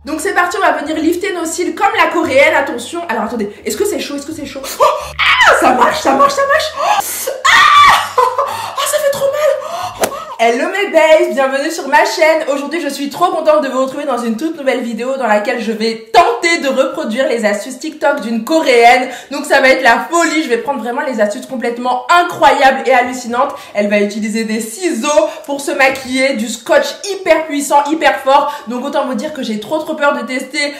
Donc c'est parti, on va venir lifter nos cils comme la coréenne, attention. Alors attendez, est-ce que c'est chaud? Est-ce que c'est chaud? Oh, ah, ça marche, ça marche, ça marche. Ah, ça fait trop mal. Hello mes babes, bienvenue sur ma chaîne. Aujourd'hui je suis trop contente de vous retrouver dans une toute nouvelle vidéo dans laquelle je vais tenter de reproduire les astuces TikTok d'une coréenne. Donc ça va être la folie, je vais prendre vraiment les astuces complètement incroyables et hallucinantes. Elle va utiliser des ciseaux pour se maquiller, du scotch hyper puissant, hyper fort. Donc autant vous dire que j'ai trop peur de tester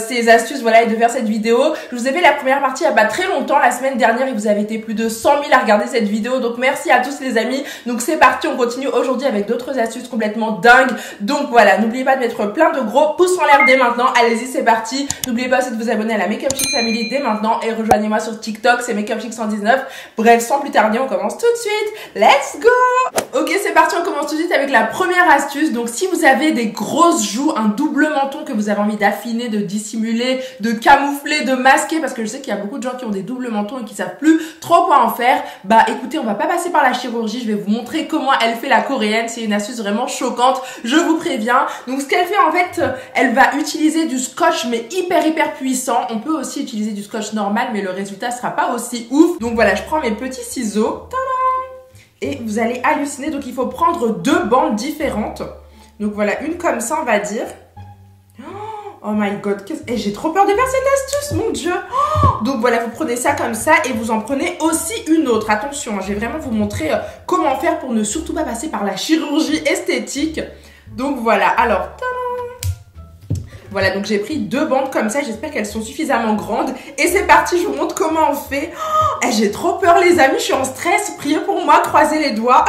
ces astuces, voilà, et de faire cette vidéo. Je vous ai fait la première partie il y a pas très longtemps, la semaine dernière, et vous avez été plus de 100 000 à regarder cette vidéo. Donc merci à tous les amis. Donc c'est parti, on continue aujourd'hui avec d'autres astuces complètement dingues. Donc voilà, n'oubliez pas de mettre plein de gros pouces en l'air dès maintenant. Allez-y, c'est parti. N'oubliez pas aussi de vous abonner à la Makeup Chic Family dès maintenant et rejoignez-moi sur TikTok, c'est Makeup Chic 119. Bref, sans plus tarder, on commence tout de suite. Let's go! Ok, c'est parti, on commence tout de suite avec la première astuce. Donc si vous avez des grosses joues, un double menton que vous avez envie d'affiner, de dissimuler, de camoufler, de masquer, parce que je sais qu'il y a beaucoup de gens qui ont des doubles mentons et qui savent plus trop quoi en faire, bah écoutez, on va pas passer par la chirurgie, je vais vous montrer comment elle fait la coréenne. C'est une astuce vraiment choquante, je vous préviens. Donc ce qu'elle fait en fait, elle va utiliser du scotch mais hyper puissant. On peut aussi utiliser du scotch normal mais le résultat sera pas aussi ouf. Donc voilà, je prends mes petits ciseaux. Tadam! Et vous allez halluciner. Donc il faut prendre deux bandes différentes. Donc voilà, une comme ça on va dire. Oh my god, et j'ai trop peur de faire cette astuce, mon dieu. Donc voilà, vous prenez ça comme ça et vous en prenez aussi une autre. Attention, je vais vraiment vous montrer comment faire pour ne surtout pas passer par la chirurgie esthétique. Donc voilà, alors, tadam! Voilà, donc j'ai pris deux bandes comme ça, j'espère qu'elles sont suffisamment grandes. Et c'est parti, je vous montre comment on fait. Et j'ai trop peur les amis, je suis en stress, priez pour moi, croisez les doigts.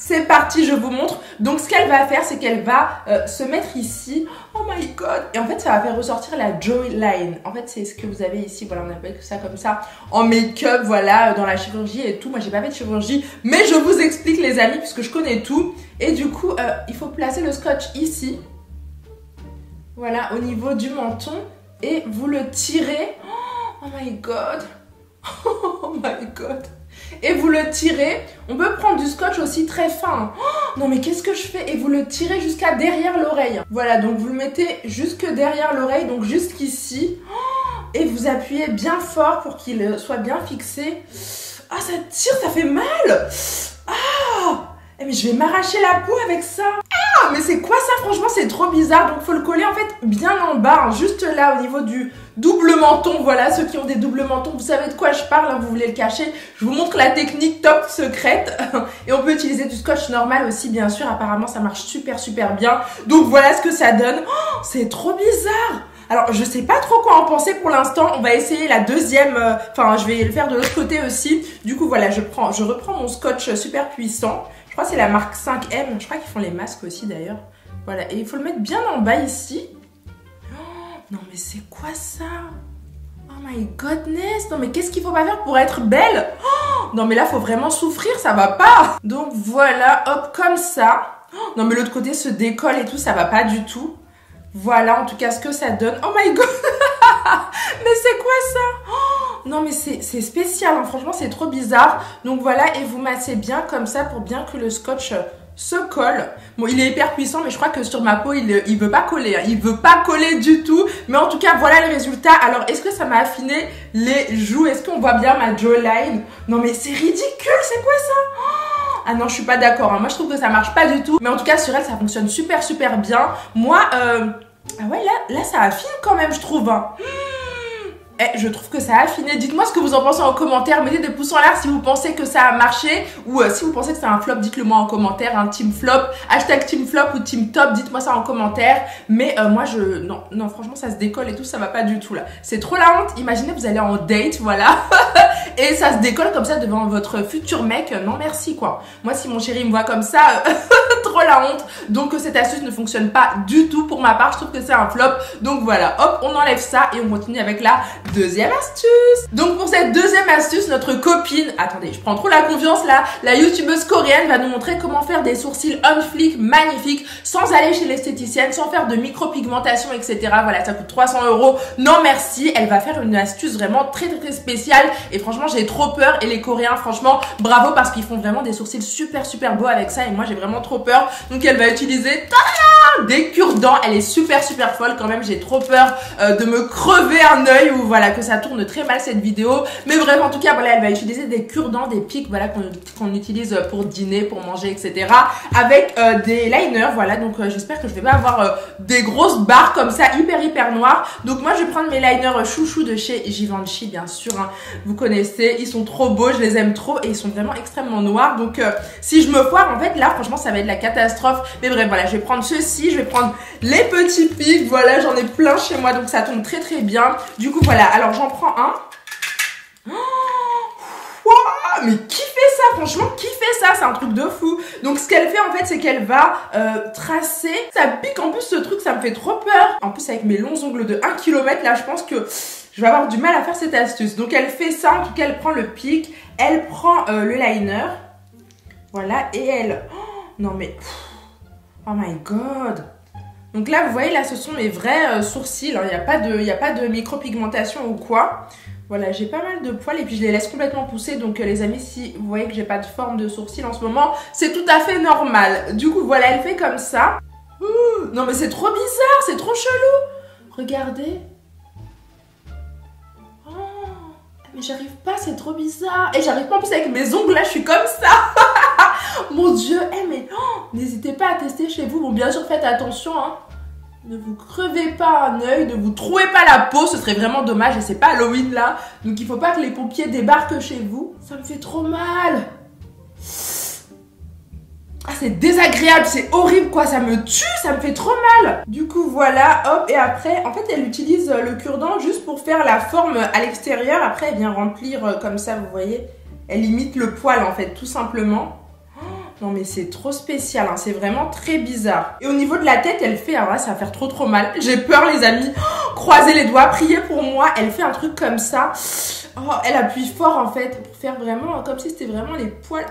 C'est parti, je vous montre. Donc, ce qu'elle va faire, c'est qu'elle va se mettre ici. Oh my god. Et en fait, ça va faire ressortir la jawline. En fait, c'est ce que vous avez ici. Voilà, on appelle ça comme ça. En make-up, voilà, dans la chirurgie et tout. Moi, j'ai pas fait de chirurgie. Mais je vous explique, les amis, puisque je connais tout. Et du coup, il faut placer le scotch ici. Voilà, au niveau du menton. Et vous le tirez. Oh my god. Oh my god. Et vous le tirez. On peut prendre du scotch aussi très fin. Oh, non mais qu'est-ce que je fais? Et vous le tirez jusqu'à derrière l'oreille. Voilà, donc vous le mettez jusque derrière l'oreille, donc jusqu'ici. Oh, et vous appuyez bien fort pour qu'il soit bien fixé. Ah, ça tire, ça fait mal. Ah, mais je vais m'arracher la peau avec ça. Ah, mais c'est quoi ça? Franchement, c'est trop bizarre. Donc, faut le coller en fait bien en bas, hein, juste là au niveau du double menton. Voilà, ceux qui ont des doubles mentons, vous savez de quoi je parle, hein, vous voulez le cacher. Je vous montre la technique top secrète. Et on peut utiliser du scotch normal aussi, bien sûr. Apparemment, ça marche super bien. Donc, voilà ce que ça donne. Oh, c'est trop bizarre. Alors, je sais pas trop quoi en penser pour l'instant. On va essayer la deuxième. Enfin, je vais le faire de l'autre côté aussi. Du coup, voilà, je reprends mon scotch super puissant. Je crois que c'est la marque 5M. Je crois qu'ils font les masques aussi d'ailleurs. Voilà, et il faut le mettre bien en bas ici. Oh, non, mais c'est quoi ça? Oh my godness. Non, mais qu'est-ce qu'il faut pas faire pour être belle? Oh, non, mais là, faut vraiment souffrir, ça va pas. Donc voilà, hop, comme ça. Oh, non, mais l'autre côté se décolle et tout, ça va pas du tout. Voilà, en tout cas, ce que ça donne. Oh my god. Mais c'est quoi ça? Oh, non, mais c'est spécial, hein. Franchement, c'est trop bizarre. Donc voilà, et vous massez bien comme ça pour bien que le scotch se colle. Bon, il est hyper puissant, mais je crois que sur ma peau, il veut pas coller. Hein. Il veut pas coller du tout. Mais en tout cas, voilà le résultat. Alors, est-ce que ça m'a affiné les joues? Est-ce qu'on voit bien ma jawline? Non, mais c'est ridicule. C'est quoi ça? Oh, ah non, je suis pas d'accord. Hein. Moi, je trouve que ça marche pas du tout. Mais en tout cas, sur elle, ça fonctionne super bien. Moi, ah ouais, là, ça affine quand même, je trouve. Hein. Je trouve que ça a affiné. Dites-moi ce que vous en pensez en commentaire. Mettez des pouces en l'air si vous pensez que ça a marché. Ou si vous pensez que c'est un flop, dites-le moi en commentaire. Un team flop, hashtag team flop ou team top. Dites-moi ça en commentaire. Mais moi, non, franchement, ça se décolle et tout. Ça va pas du tout là. C'est trop la honte. Imaginez, vous allez en date, voilà. Et ça se décolle comme ça devant votre futur mec. Non, merci quoi. Moi, si mon chéri me voit comme ça, trop la honte. Donc, cette astuce ne fonctionne pas du tout pour ma part. Je trouve que c'est un flop. Donc, voilà. Hop, on enlève ça et on continue avec la deuxième astuce. Donc pour cette deuxième astuce, notre copine, attendez, je prends trop la confiance là, la youtubeuse coréenne va nous montrer comment faire des sourcils on fleek magnifiques sans aller chez l'esthéticienne, sans faire de micropigmentation, etc. Voilà, ça coûte 300 €. Non merci, elle va faire une astuce vraiment très spéciale et franchement j'ai trop peur. Et les Coréens, franchement, bravo parce qu'ils font vraiment des sourcils super beaux avec ça et moi j'ai vraiment trop peur. Donc elle va utiliser des cure-dents. Elle est super folle quand même. J'ai trop peur de me crever un œil ou voilà que ça tourne très mal cette vidéo. Mais bref, en tout cas voilà, elle va utiliser des cure-dents, des pics voilà qu'on utilise pour dîner, pour manger, etc. Avec des liners. Voilà, donc j'espère que je vais pas avoir des grosses barres comme ça hyper noires. Donc moi je vais prendre mes liners chouchou de chez Givenchy bien sûr. Hein. Vous connaissez, ils sont trop beaux, je les aime trop et ils sont vraiment extrêmement noirs. Donc si je me foire en fait là franchement ça va être la catastrophe. Mais bref voilà, je vais prendre ceux-ci, je vais prendre les petits pics. Voilà, j'en ai plein chez moi donc ça tombe très bien. Du coup voilà, alors j'en prends un. Wow, mais qui fait ça? Franchement, qui fait ça? C'est un truc de fou. Donc ce qu'elle fait en fait, c'est qu'elle va tracer. Ça pique en plus ce truc, ça me fait trop peur. En plus avec mes longs ongles de 1 km là, je pense que je vais avoir du mal à faire cette astuce. Donc elle fait ça, en tout cas elle prend le pic, elle prend le liner. Voilà, et elle... Oh, non mais... Oh my god. Donc là, vous voyez, là, ce sont mes vrais sourcils. Il n'y a pas de micropigmentation ou quoi. Voilà, j'ai pas mal de poils et puis je les laisse complètement pousser. Donc les amis, si vous voyez que j'ai pas de forme de sourcil en ce moment, c'est tout à fait normal. Du coup, voilà, elle fait comme ça. Non mais c'est trop bizarre, c'est trop chelou. Regardez. Oh, mais j'arrive pas, c'est trop bizarre. Et j'arrive pas en plus avec mes ongles, là, je suis comme ça. Mon Dieu, mais n'hésitez pas à tester chez vous. Bon, bien sûr, faites attention, hein. Ne vous crevez pas un œil, ne vous trouez pas la peau, ce serait vraiment dommage et c'est pas Halloween là. Donc il faut pas que les pompiers débarquent chez vous. Ça me fait trop mal. Ah, c'est désagréable, c'est horrible quoi, ça me tue, ça me fait trop mal. Du coup voilà, hop, et après, en fait elle utilise le cure-dent juste pour faire la forme à l'extérieur. Après elle vient remplir comme ça, vous voyez. Elle imite le poil en fait, tout simplement. Non mais c'est trop spécial, hein. C'est vraiment très bizarre. Et au niveau de la tête, elle fait, alors là ça va faire trop mal. J'ai peur les amis, croisez les doigts, priez pour moi. Elle fait un truc comme ça. Oh, elle appuie fort en fait pour faire vraiment comme si c'était vraiment les poils.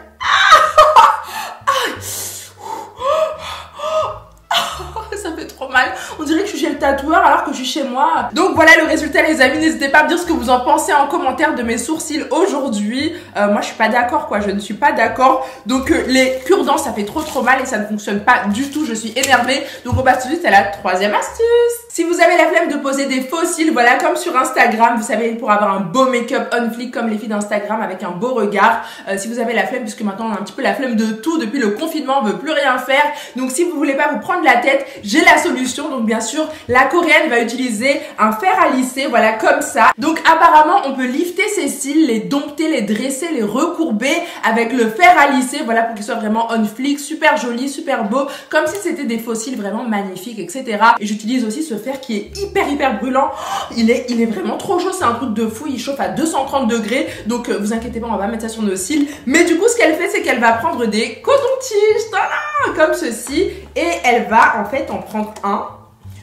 Ça fait trop mal. On dirait que je suis chez le tatoueur alors que je suis chez moi. Donc voilà le résultat les amis. N'hésitez pas à me dire ce que vous en pensez en commentaire de mes sourcils aujourd'hui. Moi je suis pas d'accord quoi. Je ne suis pas d'accord. Donc les cure-dents ça fait trop mal et ça ne fonctionne pas du tout. Je suis énervée. Donc on passe tout de suite à la troisième astuce. Si vous avez la flemme de poser des faux cils, voilà comme sur Instagram, vous savez pour avoir un beau make-up on fleek comme les filles d'Instagram avec un beau regard. Si vous avez la flemme, puisque maintenant on a un petit peu la flemme de tout depuis le confinement, on veut plus rien faire. Donc si vous voulez pas vous prendre la tête, j'ai la solution. Donc bien sûr, la coréenne va utiliser un fer à lisser, voilà comme ça. Donc apparemment, on peut lifter ses cils, les dompter, les dresser, les recourber avec le fer à lisser, voilà pour qu'ils soient vraiment on fleek, super joli, super beau, comme si c'était des faux cils vraiment magnifiques, etc. Et j'utilise aussi ce fer qui est hyper brûlant. Oh, il est vraiment trop chaud, c'est un truc de fou, il chauffe à 230 degrés. Donc vous inquiétez pas, on va pas mettre ça sur nos cils. Mais du coup, ce qu'elle fait, c'est qu'elle va prendre des cotons-tiges, comme ceci, et elle va en fait en prendre un.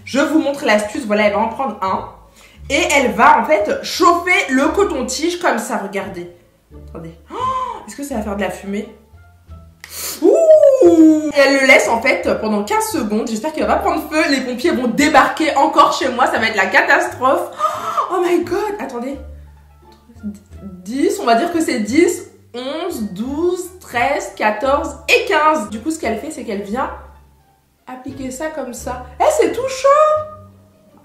Je vous montre l'astuce, voilà, elle va en prendre un. Et elle va en fait chauffer le coton-tige comme ça, regardez. Attendez. Oh, est-ce que ça va faire de la fumée? Ouh! Et elle le laisse en fait pendant 15 secondes. J'espère qu'il va pas prendre feu. Les pompiers vont débarquer encore chez moi. Ça va être la catastrophe. Oh my god! Attendez. 10, on va dire que c'est 10, 11, 12, 13, 14 et 15. Du coup, ce qu'elle fait, c'est qu'elle vient appliquer ça comme ça. Eh, c'est tout chaud!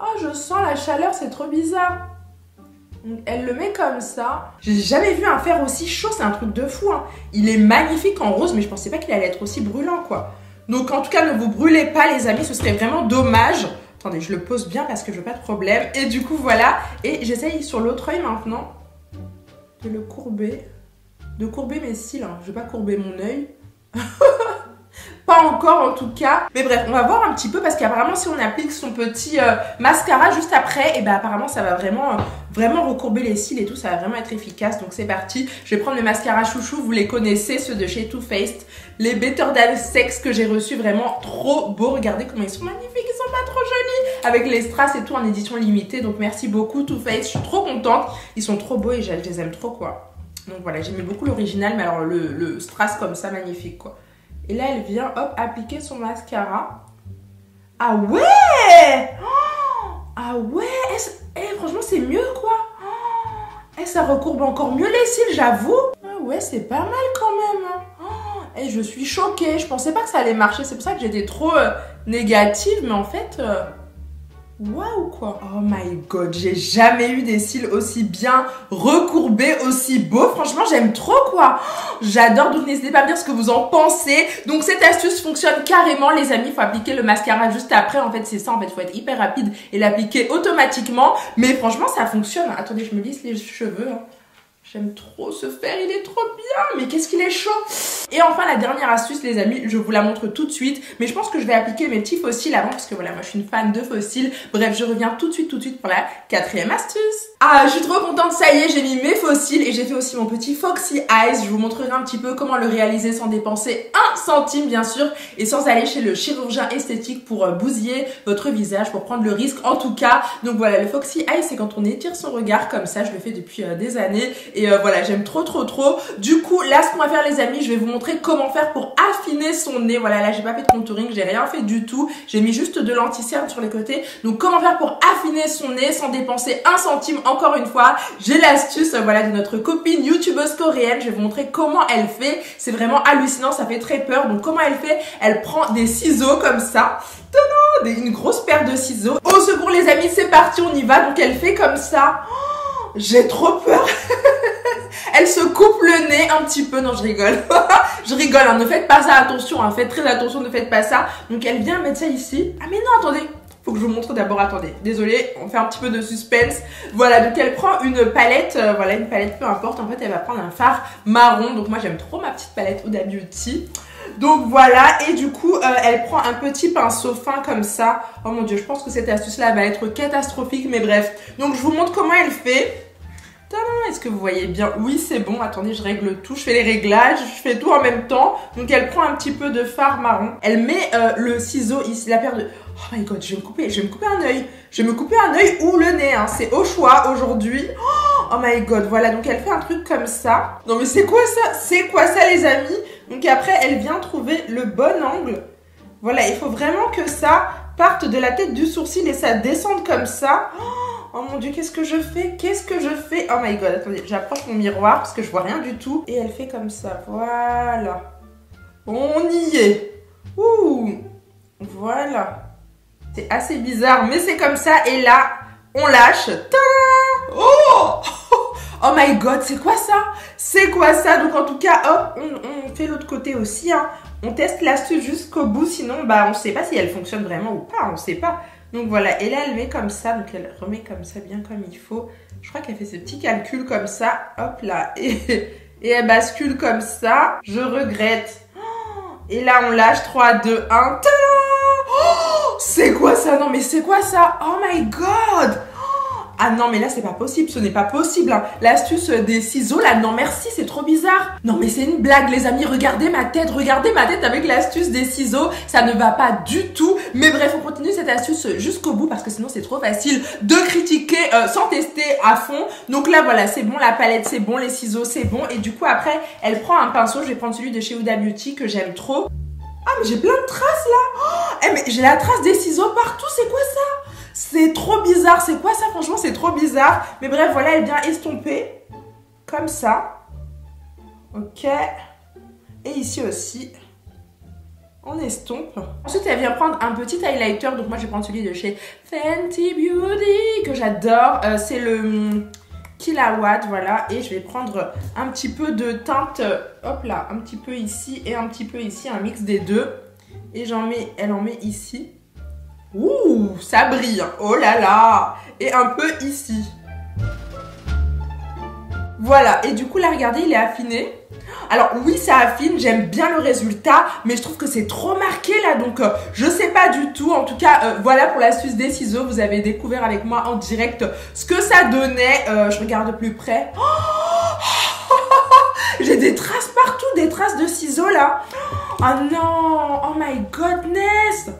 Oh, je sens la chaleur, c'est trop bizarre. Donc, elle le met comme ça. J'ai jamais vu un fer aussi chaud, c'est un truc de fou. Hein. Il est magnifique en rose, mais je pensais pas qu'il allait être aussi brûlant, quoi. Donc, en tout cas, ne vous brûlez pas, les amis, ce serait vraiment dommage. Attendez, je le pose bien parce que je veux pas de problème. Et du coup, voilà. Et j'essaye sur l'autre œil maintenant de le courber. De courber mes cils. Hein. Je vais pas courber mon œil. Pas encore en tout cas. Mais bref, on va voir un petit peu parce qu'apparemment si on applique son petit mascara juste après, et ben apparemment ça va vraiment recourber les cils et tout, ça va vraiment être efficace. Donc c'est parti. Je vais prendre mes mascaras chouchou, vous les connaissez, ceux de chez Too Faced. Les Better Than Sex que j'ai reçus, vraiment trop beaux. Regardez comment ils sont magnifiques, ils sont pas trop jolis. avec les strass et tout en édition limitée. Donc merci beaucoup Too Faced, je suis trop contente. Ils sont trop beaux et je les aime trop quoi. Donc voilà, j'aimais beaucoup l'original, mais alors le strass comme ça, magnifique quoi. Et là elle vient, hop, appliquer son mascara. Ah ouais! Ah ouais! Franchement c'est mieux quoi. Ça recourbe encore mieux les cils, j'avoue. Ah ouais, c'est pas mal quand même. Et je suis choquée. Je pensais pas que ça allait marcher. C'est pour ça que j'étais trop négative. Mais en fait, waouh quoi. Oh my god, j'ai jamais eu des cils aussi bien recourbés, aussi beaux. Franchement, j'aime trop quoi. J'adore. Donc n'hésitez pas à me dire ce que vous en pensez. Donc cette astuce fonctionne carrément les amis. Il faut appliquer le mascara juste après. En fait, c'est ça. En fait, il faut être hyper rapide et l'appliquer automatiquement. Mais franchement, ça fonctionne. Attendez, je me lisse les cheveux. J'aime trop ce fer, il est trop bien. Mais qu'est-ce qu'il est chaud. Et enfin, la dernière astuce, les amis, je vous la montre tout de suite. Mais je pense que je vais appliquer mes petits faux cils avant parce que voilà, moi je suis une fan de faux cils. Bref, je reviens tout de suite pour la 4e astuce. Ah, je suis trop contente, ça y est, j'ai mis mes faux cils et j'ai fait aussi mon petit Foxy Eyes. Je vous montrerai un petit peu comment le réaliser sans dépenser 1 centime, bien sûr, et sans aller chez le chirurgien esthétique pour bousiller votre visage, pour prendre le risque en tout cas. Donc voilà, le Foxy Eyes, c'est quand on étire son regard comme ça. Je le fais depuis des années. Et voilà, j'aime trop. Du coup, là, ce qu'on va faire, les amis, je vais vous montrer comment faire pour affiner son nez. Voilà, là, j'ai pas fait de contouring, j'ai rien fait du tout. J'ai mis juste de l'anti-cerne sur les côtés. Donc, comment faire pour affiner son nez sans dépenser 1 centime. Encore une fois, j'ai l'astuce, voilà, de notre copine youtubeuse coréenne. Je vais vous montrer comment elle fait. C'est vraiment hallucinant, ça fait très peur. Donc, comment elle fait? Elle prend des ciseaux comme ça. Une grosse paire de ciseaux. Au secours, les amis, c'est parti, on y va. Donc, elle fait comme ça. J'ai trop peur. Elle se coupe le nez un petit peu. Non, je rigole. Je rigole, hein. Ne faites pas ça, attention, hein. Faites très attention, ne faites pas ça. Donc elle vient mettre ça ici. Ah mais non, attendez. Faut que je vous montre d'abord, attendez. Désolée, on fait un petit peu de suspense. Voilà, donc elle prend une palette, voilà, une palette, peu importe. En fait, elle va prendre un fard marron. Donc moi, j'aime trop ma petite palette Huda Beauty. Donc voilà, et du coup, elle prend un petit pinceau fin comme ça. Oh mon dieu, je pense que cette astuce-là va être catastrophique, mais bref. Donc je vous montre comment elle fait. Est-ce que vous voyez bien? Oui, c'est bon. Attendez, je règle tout. Je fais les réglages, je fais tout en même temps. Donc elle prend un petit peu de fard marron. Elle met le ciseau ici, la paire de... Oh my god, je vais me couper un œil. Je vais me couper un œil ou le nez, hein. C'est au choix aujourd'hui. Oh my god, voilà. Donc elle fait un truc comme ça. Non mais c'est quoi ça? C'est quoi ça les amis? Donc après, elle vient trouver le bon angle. Voilà, il faut vraiment que ça parte de la tête du sourcil et ça descende comme ça. Oh mon dieu, qu'est-ce que je fais? Qu'est-ce que je fais? Oh my god, attendez, j'approche mon miroir parce que je vois rien du tout. Et elle fait comme ça, voilà. On y est. Ouh, voilà. C'est assez bizarre, mais c'est comme ça. Et là, on lâche. Tadam! Oh! Oh my god, c'est quoi ça? C'est quoi ça? Donc en tout cas, hop, on fait l'autre côté aussi, hein. On teste l'astuce jusqu'au bout, sinon, bah, on sait pas si elle fonctionne vraiment ou pas, on sait pas. Donc voilà, et là elle met comme ça, donc elle remet comme ça, bien comme il faut. Je crois qu'elle fait ce petit calcul comme ça, hop là, et elle bascule comme ça. Je regrette. Et là on lâche, 3, 2, 1, c'est quoi ça? Non mais c'est quoi ça? Oh my god! Ah non mais là c'est pas possible, ce n'est pas possible hein. L'astuce des ciseaux là, non merci, c'est trop bizarre. Non mais c'est une blague les amis, regardez ma tête avec l'astuce des ciseaux. Ça ne va pas du tout. Mais bref, on continue cette astuce jusqu'au bout parce que sinon c'est trop facile de critiquer sans tester à fond. Donc là voilà, c'est bon, la palette c'est bon, les ciseaux c'est bon. Et du coup après, elle prend un pinceau, je vais prendre celui de chez Huda Beauty que j'aime trop. Ah mais j'ai plein de traces là. Oh, mais j'ai la trace des ciseaux partout, c'est quoi ça? C'est trop bizarre, c'est quoi ça? Franchement, c'est trop bizarre. Mais bref, voilà, elle vient estomper. Comme ça. Ok. Et ici aussi. On estompe. Ensuite, elle vient prendre un petit highlighter. Donc moi, je vais prendre celui de chez Fenty Beauty, que j'adore. C'est le Killawatt, voilà. Et je vais prendre un petit peu de teinte, hop là, un petit peu ici et un petit peu ici. Un mix des deux. Et elle en met ici. Ouh, ça brille. Oh là là. Et un peu ici. Voilà. Et du coup, là, regardez, il est affiné. Alors, oui, ça affine. J'aime bien le résultat. Mais je trouve que c'est trop marqué, là. Donc, je sais pas du tout. En tout cas, voilà pour l'astuce des ciseaux. Vous avez découvert avec moi en direct ce que ça donnait. Je regarde de plus près. Oh j'ai des traces partout. Des traces de ciseaux, là. Oh non. Oh my goodness.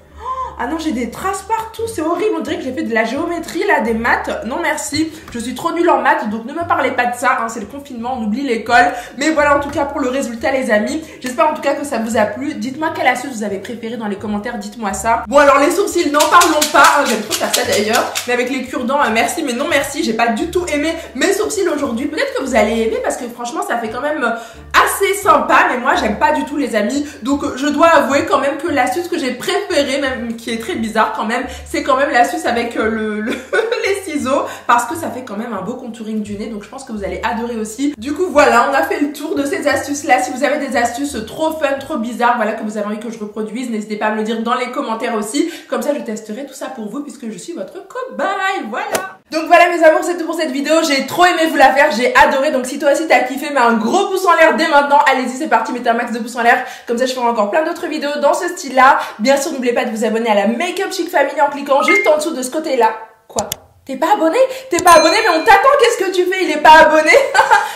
Ah non, j'ai des traces partout, c'est horrible. On dirait que j'ai fait de la géométrie là, des maths. Non merci, je suis trop nulle en maths, donc ne me parlez pas de ça, hein. C'est le confinement, on oublie l'école. Mais voilà en tout cas pour le résultat les amis. J'espère en tout cas que ça vous a plu. Dites-moi quelle astuce vous avez préférée dans les commentaires, dites-moi ça. Bon alors les sourcils, n'en parlons pas, hein. J'aime trop faire ça d'ailleurs. Mais avec les cure-dents, merci mais non merci, j'ai pas du tout aimé mes sourcils aujourd'hui. Peut-être que vous allez aimer parce que franchement ça fait quand même assez sympa, mais moi j'aime pas du tout les amis. Donc je dois avouer quand même que l'astuce que j'ai préférée, même qui est très bizarre quand même, c'est quand même l'astuce avec les ciseaux, parce que ça fait quand même un beau contouring du nez, donc je pense que vous allez adorer aussi. Du coup voilà, on a fait le tour de ces astuces là. Si vous avez des astuces trop fun, trop bizarres, voilà, que vous avez envie que je reproduise, n'hésitez pas à me le dire dans les commentaires aussi, comme ça je testerai tout ça pour vous puisque je suis votre cobaye, voilà. Donc voilà mes amours, c'est tout pour cette vidéo, j'ai trop aimé vous la faire, j'ai adoré, donc si toi aussi t'as kiffé, mets un gros pouce en l'air dès maintenant, allez-y c'est parti, mettez un max de pouces en l'air, comme ça je ferai encore plein d'autres vidéos dans ce style là. Bien sûr n'oubliez pas de vous abonner à la Makeup Chic Family en cliquant juste en dessous de ce côté là. Quoi? T'es pas abonné? T'es pas abonné mais on t'attend, qu'est-ce que tu fais? Il est pas abonné.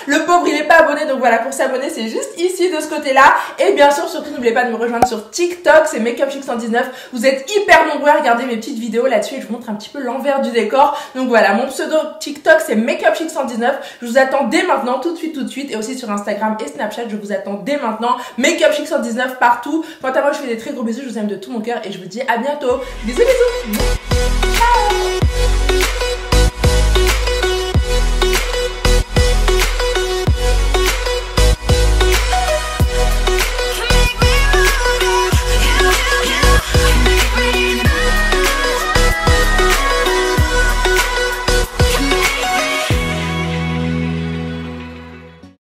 Le pauvre il est pas abonné, donc voilà, pour s'abonner c'est juste ici de ce côté là. Et bien sûr surtout n'oubliez pas de me rejoindre sur TikTok, c'est Makeup Chic 119. Vous êtes hyper nombreux à regarder mes petites vidéos là-dessus et je vous montre un petit peu l'envers du décor. Donc voilà, mon pseudo TikTok c'est Makeup Chic 119. Je vous attends dès maintenant, tout de suite, et aussi sur Instagram et Snapchat, je vous attends dès maintenant. Makeup Chic 119 partout. Quant à moi je fais des très gros bisous, je vous aime de tout mon cœur et je vous dis à bientôt. Bisous bisous.